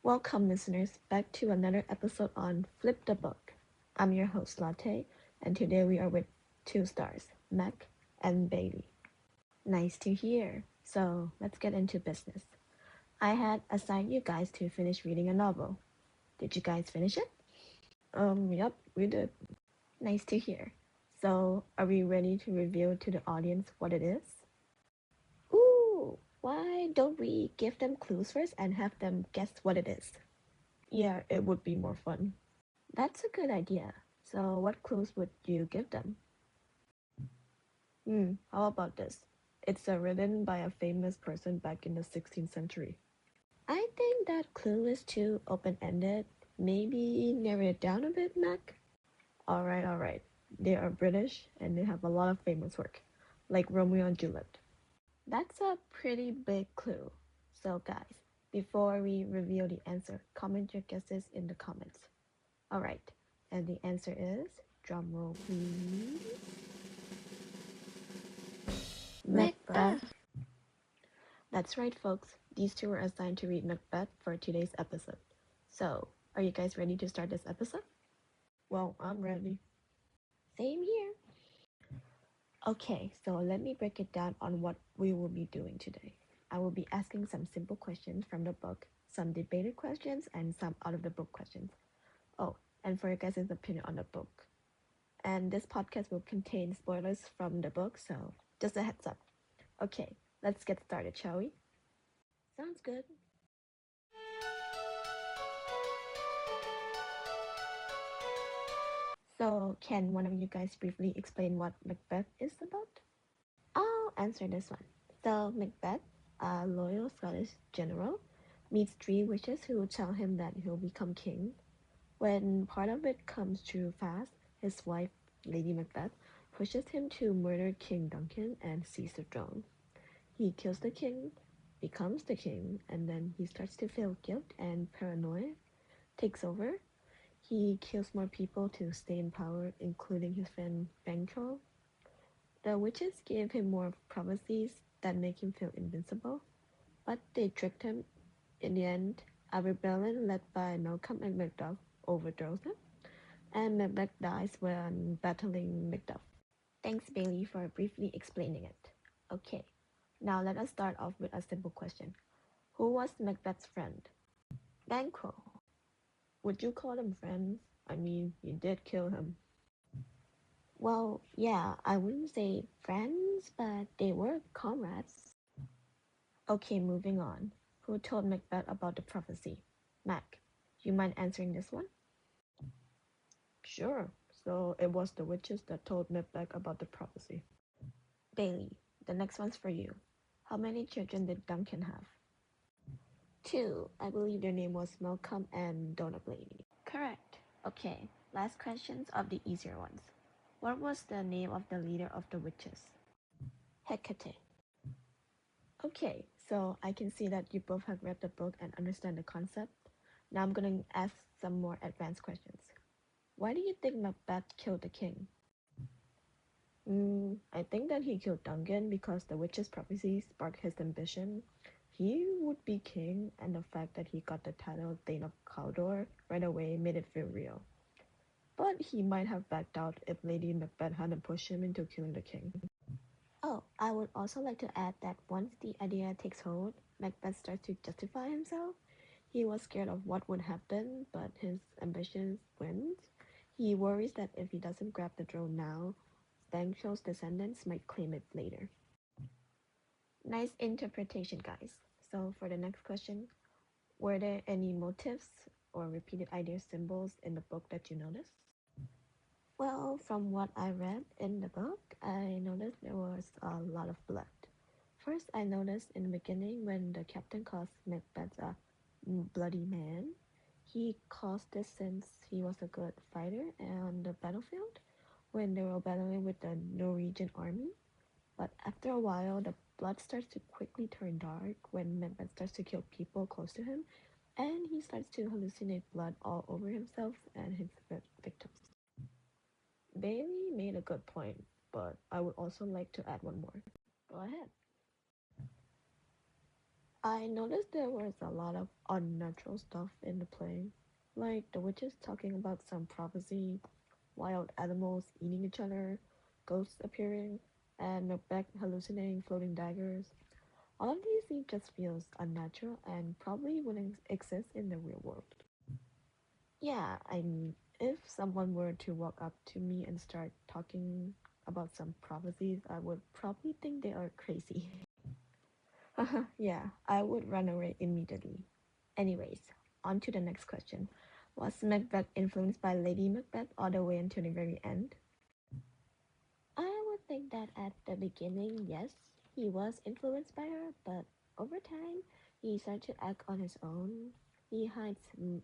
Welcome, listeners, back to another episode on Flip the Book. I'm your host, Latte, and today we are with two stars, Mac and Bailey. Nice to hear. So, let's get into business. I had assigned you guys to finish reading a novel. Did you guys finish it? Yep, we did. Nice to hear. So, are we ready to reveal to the audience what it is? Ooh, why don't we give them clues first and have them guess what it is? Yeah, it would be more fun. That's a good idea. So, what clues would you give them? How about this? It's written by a famous person back in the 16th century. I think that clue is too open ended. Maybe narrow it down a bit, Mac? Alright. They are British and they have a lot of famous work, like Romeo and Juliet. That's a pretty big clue. So, guys, before we reveal the answer, comment your guesses in the comments. Alright, and the answer is, drumroll please, Macbeth. That's right, folks. These two were assigned to read Macbeth for today's episode. So, are you guys ready to start this episode? Well, I'm ready. Same here. Okay, so let me break it down on what we will be doing today. I will be asking some simple questions from the book, some debated questions, and some out of the book questions. Oh, and for your guys' opinion on the book. And this podcast will contain spoilers from the book, so just a heads up. Okay, let's get started, shall we? Sounds good. So, can one of you guys briefly explain what Macbeth is about? I'll answer this one. So, Macbeth, a loyal Scottish general, meets three witches who tell him that he'll become king. When part of it comes true fast, his wife, Lady Macbeth, pushes him to murder King Duncan and seize the throne. He kills the king, becomes the king, and then he starts to feel guilt and paranoia takes over. He kills more people to stay in power, including his friend Banquo. The witches give him more prophecies that make him feel invincible, but they tricked him. In the end, a rebellion led by Malcolm and Macduff overthrows him, and Macbeth dies when battling Macduff. Thanks, Bailey, for briefly explaining it. Okay, now let us start off with a simple question. Who was Macbeth's friend? Banquo. Would you call them friends? I mean, you did kill him. Well, yeah, I wouldn't say friends, but they were comrades. Okay, moving on. Who told Macbeth about the prophecy? Mac, you mind answering this one? Sure. So it was the witches that told Macbeth about the prophecy. Bailey, the next one's for you. How many children did Duncan have? Two. I believe their name was Malcolm and Donnablady. Correct. Okay, last questions of the easier ones. What was the name of the leader of the witches? Hecate. Okay, so I can see that you both have read the book and understand the concept. Now I'm gonna ask some more advanced questions. Why do you think Macbeth killed the king? I think that he killed Duncan because the witch's prophecy sparked his ambition. He would be king, and the fact that he got the title Thane of Cawdor right away made it feel real. But he might have backed out if Lady Macbeth hadn't pushed him into killing the king. Oh, I would also like to add that once the idea takes hold, Macbeth starts to justify himself. He was scared of what would happen, but his ambition wins. He worries that if he doesn't grab the throne now, Banquo's descendants might claim it later. Nice interpretation, guys. So for the next question, were there any motifs or repeated idea symbols in the book that you noticed? Well, from what I read in the book, I noticed there was a lot of blood. First, I noticed in the beginning when the captain calls Macbeth a bloody man, he caused this since he was a good fighter on the battlefield when they were battling with the Norwegian army. But after a while, the blood starts to quickly turn dark when Macbeth starts to kill people close to him, and he starts to hallucinate blood all over himself and his victims. Bailey made a good point, but I would also like to add one more. Go ahead. I noticed there was a lot of unnatural stuff in the play, like the witches talking about some prophecy, wild animals eating each other, ghosts appearing, and Macbeth hallucinating floating daggers. All of these things just feels unnatural and probably wouldn't exist in the real world. Yeah, I mean, if someone were to walk up to me and start talking about some prophecies, I would probably think they are crazy. Yeah, I would run away immediately. Anyways, on to the next question. Was Macbeth influenced by Lady Macbeth all the way until the very end? I would think that at the beginning, yes, he was influenced by her, but over time, he started to act on his own. He hides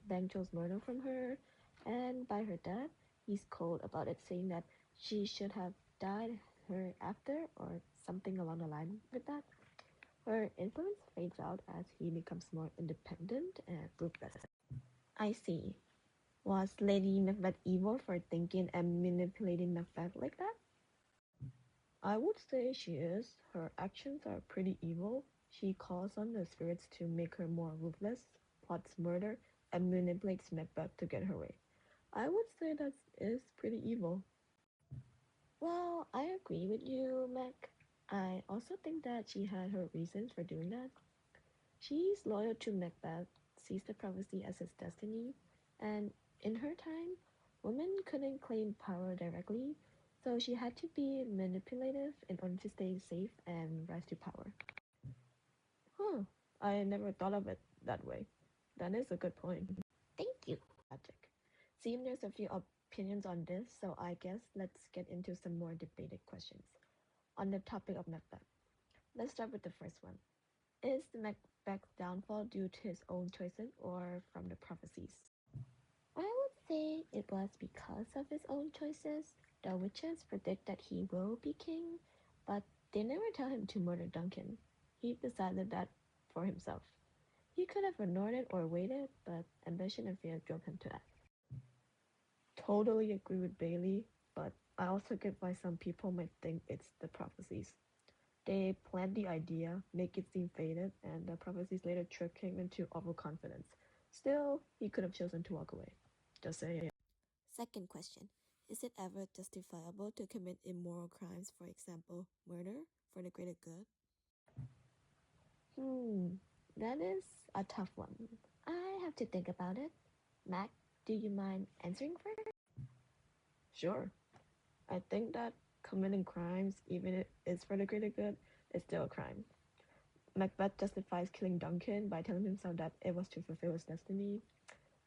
Banjo's murder from her, and by her death, he's cold about it, saying that she should have died her after, or something along the line with that. Her influence fades out as he becomes more independent and ruthless. I see. Was Lady Macbeth evil for thinking and manipulating Macbeth like that? I would say she is. Her actions are pretty evil. She calls on the spirits to make her more ruthless, plots murder, and manipulates Macbeth to get her way. I would say that is pretty evil. Well, I agree with you, Mac. I also think that she had her reasons for doing that. She's loyal to Macbeth, sees the prophecy as his destiny, and in her time, women couldn't claim power directly, so she had to be manipulative in order to stay safe and rise to power. Huh, I never thought of it that way. That is a good point. Thank you. Logic. Seems there's a few opinions on this, so I guess let's get into some more debated questions on the topic of Macbeth. Let's start with the first one. Is Macbeth's downfall due to his own choices or from the prophecies? I would say it was because of his own choices. The witches predict that he will be king, but they never tell him to murder Duncan. He decided that for himself. He could have ignored it or waited, but ambition and fear drove him to that. Totally agree with Bailey, but I also get why some people might think it's the prophecies. They plant the idea, make it seem faded, and the prophecies later trick him into overconfidence. Still, he could have chosen to walk away. Just saying. Second question. Is it ever justifiable to commit immoral crimes, for example, murder, for the greater good? That is a tough one. I have to think about it. Mac, do you mind answering first? Sure. I think that committing crimes, even if it's for the greater good, is still a crime. Macbeth justifies killing Duncan by telling himself that it was to fulfill his destiny,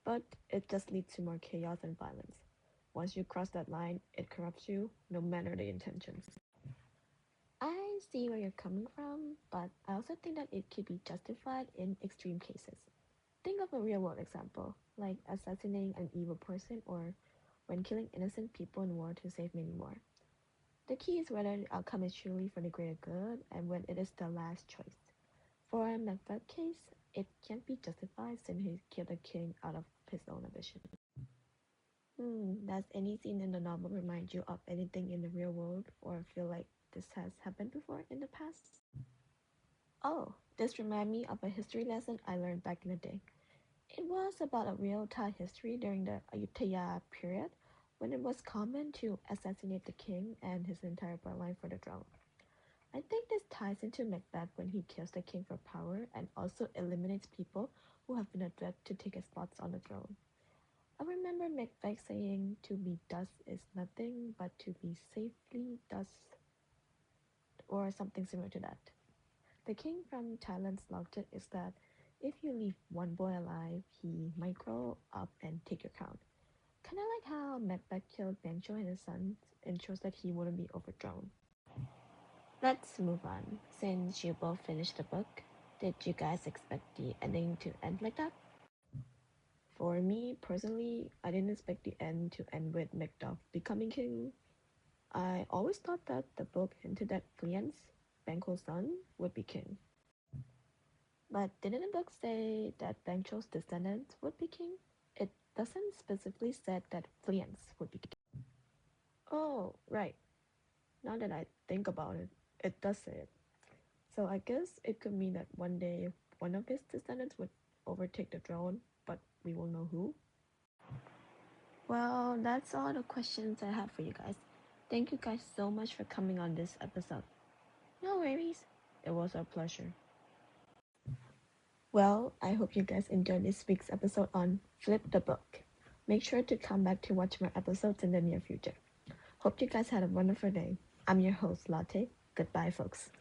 but it just leads to more chaos and violence. Once you cross that line, it corrupts you, no matter the intentions. I see where you're coming from, but I also think that it could be justified in extreme cases. Think of a real world example, like assassinating an evil person or when killing innocent people in war to save many more. The key is whether the outcome is truly for the greater good and when it is the last choice. For a Macbeth case, it can't be justified since he killed a king out of his own ambition. Does any scene in the novel remind you of anything in the real world or feel like this has happened before in the past? Oh, this reminds me of a history lesson I learned back in the day. It was about a real Thai history during the Ayutthaya period when it was common to assassinate the king and his entire bloodline for the throne. I think this ties into Macbeth when he kills the king for power and also eliminates people who have been a threat to take his spots on the throne. I remember Macbeth saying to be dust is nothing but to be safely dust or something similar to that. The king from Thailand's logic is that if you leave one boy alive, he might grow up and take your crown. Kinda like how Macbeth killed Bancho and his sons ensures that he wouldn't be overthrown. Let's move on. Since you both finished the book, did you guys expect the ending to end like that? For me personally, I didn't expect the end to end with Macduff becoming king. I always thought that the book hinted that Fleance, Banquo's son, would be king. But didn't the book say that Banquo's descendants would be king? It doesn't specifically say that Fleance would be king. Oh, right. Now that I think about it, it does say it. So I guess it could mean that one day one of his descendants would overtake the throne, but we will know who. Well, that's all the questions I have for you guys. Thank you guys so much for coming on this episode. No worries. It was our pleasure. Well, I hope you guys enjoyed this week's episode on Flip the Book. Make sure to come back to watch more episodes in the near future. Hope you guys had a wonderful day. I'm your host, Latte. Goodbye, folks.